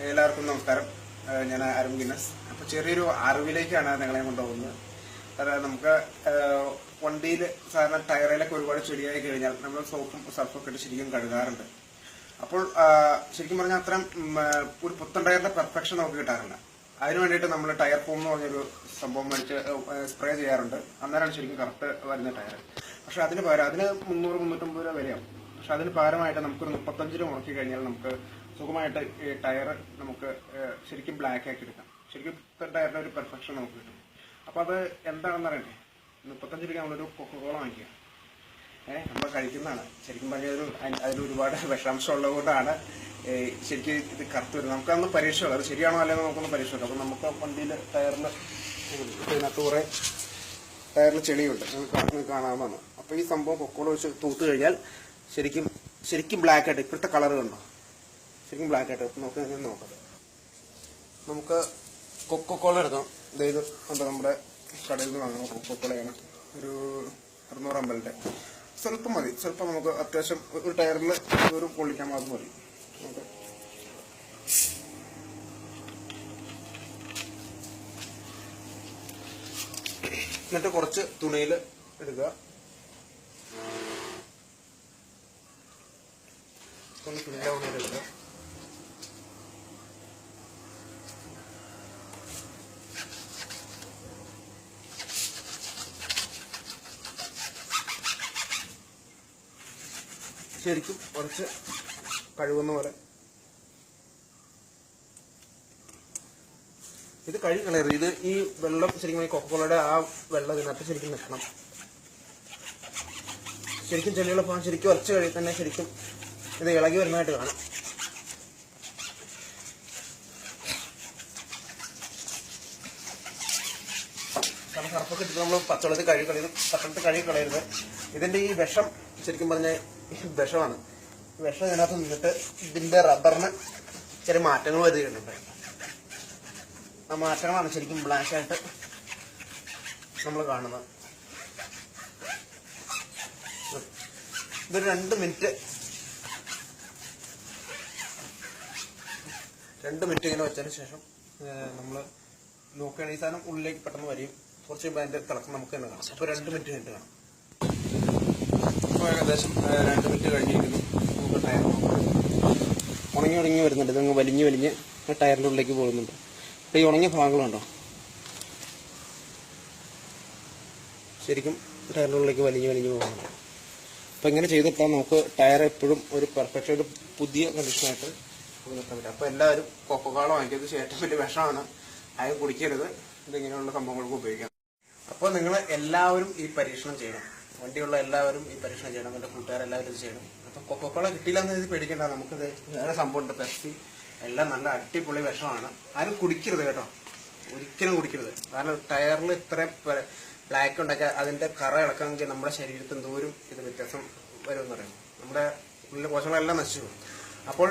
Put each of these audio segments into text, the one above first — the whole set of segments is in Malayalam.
എല്ലാവർക്കും നമസ്കാരം. ഞാൻ അരുൺ ഗിന്നസ്. അപ്പോൾ ചെറിയൊരു അറിവിലേക്കാണ് നിങ്ങളെ കൊണ്ടുപോകുന്നത്. അതായത് നമുക്ക് വണ്ടിയിൽ സാധാരണ ടയറിലൊക്കെ ഒരുപാട് ചെടിയായി കഴിഞ്ഞാൽ നമ്മൾ സോപ്പും സർഫൊക്കെ ഇട്ട് ശരിക്കും കഴുകാറുണ്ട്. അപ്പോൾ ശരിക്കും പറഞ്ഞാൽ അത്രയും ഒരു പുത്തൻ ടയറിന്റെ പെർഫെക്ഷൻ നമുക്ക് കിട്ടാറില്ല. അതിന് വേണ്ടിയിട്ട് നമ്മൾ ടയർ ഫോം എന്ന് പറഞ്ഞൊരു സംഭവം മേടിച്ച് സ്പ്രേ ചെയ്യാറുണ്ട്. അന്നേരമാണ് ശരിക്കും കറക്റ്റ് വരുന്ന ടയർ. പക്ഷെ അതിന് പകരം അതിന് 300-350 രൂപ വിലയാവും. പക്ഷെ അതിന് പകരമായിട്ട് നമുക്കൊരു 35 രൂപ മുടക്കി കഴിഞ്ഞാൽ നമുക്ക് സുഖമായിട്ട് ഈ ടയർ നമുക്ക് ശരിക്കും ബ്ലാക്ക് ആക്കി എടുക്കാം. ശരിക്കും ടയറിന്റെ ഒരു പെർഫെക്ഷൻ നമുക്ക് കിട്ടും. അപ്പോൾ അത് എന്താണെന്ന് അറിയണ്ടേ? 35 രൂപ നമ്മളൊരു കൊക്കോള വാങ്ങിക്കുക. നമ്മൾ കഴിക്കുന്നതാണ്. ശരിക്കും പറഞ്ഞാൽ അതിൽ ഒരുപാട് വിഷാംശം ഉള്ളതുകൊണ്ടാണ് ശരിക്കും ഇത് കറുത്ത് വരുന്നത്. നമുക്കതൊന്ന് പരീക്ഷ അത് ശരിയാണോ അല്ലെങ്കിൽ നമുക്കൊന്ന് പരീക്ഷ വെക്കാം. അപ്പോൾ നമുക്ക് വണ്ടിയിൽ ഇതിനകത്ത് കുറേ ടയറിൽ ചെളിയുണ്ട്, നിങ്ങൾക്ക് കാണാവുന്നതാണ്. അപ്പോൾ ഈ സംഭവം കൊക്കോള വെച്ച് തൂത്ത് കഴിഞ്ഞാൽ ശരിക്കും ബ്ലാക്ക് ആയിട്ട് ഇപ്പോഴത്തെ കളർ കണ്ടോ, ശരിക്കും ബ്ലാക്ക് ആയിട്ട് നമുക്ക് നോക്കാം. നമുക്ക് കൊക്കോള എടുക്കാം. ഇത് എന്താ നമ്മുടെ കടയിൽ നിന്ന് വാങ്ങുന്ന കൊക്കോളയാണ്. ഒരു 650 സ്വല്പം മതി. സ്വല്പം നമുക്ക് അത്യാവശ്യം ഒരു ടയറിൽ ഒരു പൊള്ളിക്കാൻ മാത്രം മതി. നമുക്ക് എന്നിട്ട് കുറച്ച് തുണിയിൽ എടുക്കുക. തുണിയിലെടുക്കുക. ശരിക്കും കുറച്ച് കഴുകുന്ന പോലെ ഇത് കഴുകി കളയരുത്. ഇത് ഈ വെള്ളം ശരിക്കും ഈ കൊക്കോളയുടെ ആ വെള്ളം ഇതിനകത്ത് ശരിക്കും നിൽക്കണം. ശരിക്കും ചെളികളൊപ്പം ശരിക്കും ഉറച്ച് കഴുകി തന്നെ ശരിക്കും ഇത് ഇളകി വരുന്നതായിട്ട് കാണാം. കാരണം സർഫൊക്കെ ഇട്ടിട്ട് നമ്മൾ പച്ചവെള്ളത്തിൽ കഴുകി കളയരുത്. ഇതിന്റെ ഈ വിഷം ശരിക്കും പറഞ്ഞാൽ വിഷമാണ്. വിഷം ഇതിനകത്ത് നിന്നിട്ട് ഇതിന്റെ റബ്ബറിന് ചെറിയ മാറ്റങ്ങൾ വരുന്നുണ്ട്. ആ മാറ്റങ്ങളാണ് ശരിക്കും ബ്ലാക്ക് ആയിട്ട് നമ്മൾ കാണുന്നത്. ഇതൊരു 2 മിനിറ്റ് ഇങ്ങനെ വെച്ചതിന് ശേഷം നമ്മൾ നോക്കുകയാണെങ്കിൽ ഈ സാധനം ഉള്ളിലേക്ക് പെട്ടെന്ന് വരും. കുറച്ച് കഴിയുമ്പോൾ അതിന്റെ തിളക്കം നമുക്ക് തന്നെ കാണാം. അപ്പോൾ 2 മിനിറ്റ് കഴിഞ്ഞിട്ട് കാണാം. ഇപ്പോൾ ഏകദേശം 2 മിനിറ്റ് കഴിഞ്ഞിരിക്കുന്നു. നമുക്ക് ടയർ ഉണങ്ങി വരുന്നുണ്ട്. ഇതങ്ങ് വലിഞ്ഞ് ടയറിൻ്റെ ഉള്ളിലേക്ക് പോകുന്നുണ്ട്. അപ്പോൾ ഈ ഉണങ്ങിയ ഭാഗങ്ങളുണ്ടോ ശരിക്കും ടയറിൻ്റെ ഉള്ളിലേക്ക് വലിഞ്ഞ് പോകുന്നുണ്ട്. അപ്പോൾ ഇങ്ങനെ ചെയ്തിട്ടാൽ നമുക്ക് ടയർ എപ്പോഴും ഒരു പെർഫെക്റ്റ് ഒരു പുതിയ കണ്ടീഷനായിട്ട് നിർത്താൻ പറ്റും. അപ്പോൾ എല്ലാവരും കൊക്കോള വാങ്ങിക്കുന്നത് ഏറ്റവും വലിയ വിഷമാണ്. ആരും കുടിക്കരുത്. ഇതിങ്ങനെയുള്ള സംഭവങ്ങൾക്ക് ഉപയോഗിക്കാം. അപ്പോൾ നിങ്ങൾ എല്ലാവരും ഈ പരീക്ഷണം ചെയ്യണം. വണ്ടിയുള്ള എല്ലാവരും ഈ പരീക്ഷണം ചെയ്യണം. എൻ്റെ കൂട്ടുകാരെല്ലാവരും ഇത് ചെയ്യണം. അപ്പോൾ കൊക്കോള കിട്ടിയില്ലെന്ന് ഇത് പേടിക്കേണ്ട. നമുക്കിത് വേറെ സംഭവമുണ്ട്. പെപ്സി എല്ലാം നല്ല അടിപൊളി വിഷമാണ്. ആരും കുടിക്കരുത് കേട്ടോ, ഒരിക്കലും കുടിക്കരുത്. കാരണം ടയറിൽ ഇത്ര ബ്ലാക്ക് ഉണ്ടാക്കിയാൽ അതിൻ്റെ കറ ഇളക്കണമെങ്കിൽ നമ്മുടെ ശരീരത്തിൽ എന്തോരം ഇത് വ്യത്യാസം വരുമെന്ന് പറയുന്നത്. നമ്മുടെ ഉള്ളിലെ കോശങ്ങളെല്ലാം നശിച്ചു പോകും. അപ്പോൾ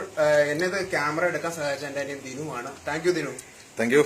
എന്നെ ഇത് ക്യാമറ എടുക്കാൻ സഹായിച്ച എൻ്റെ അനിയൻ ദിനുവാണ്. Thank you Dinu. Thank U.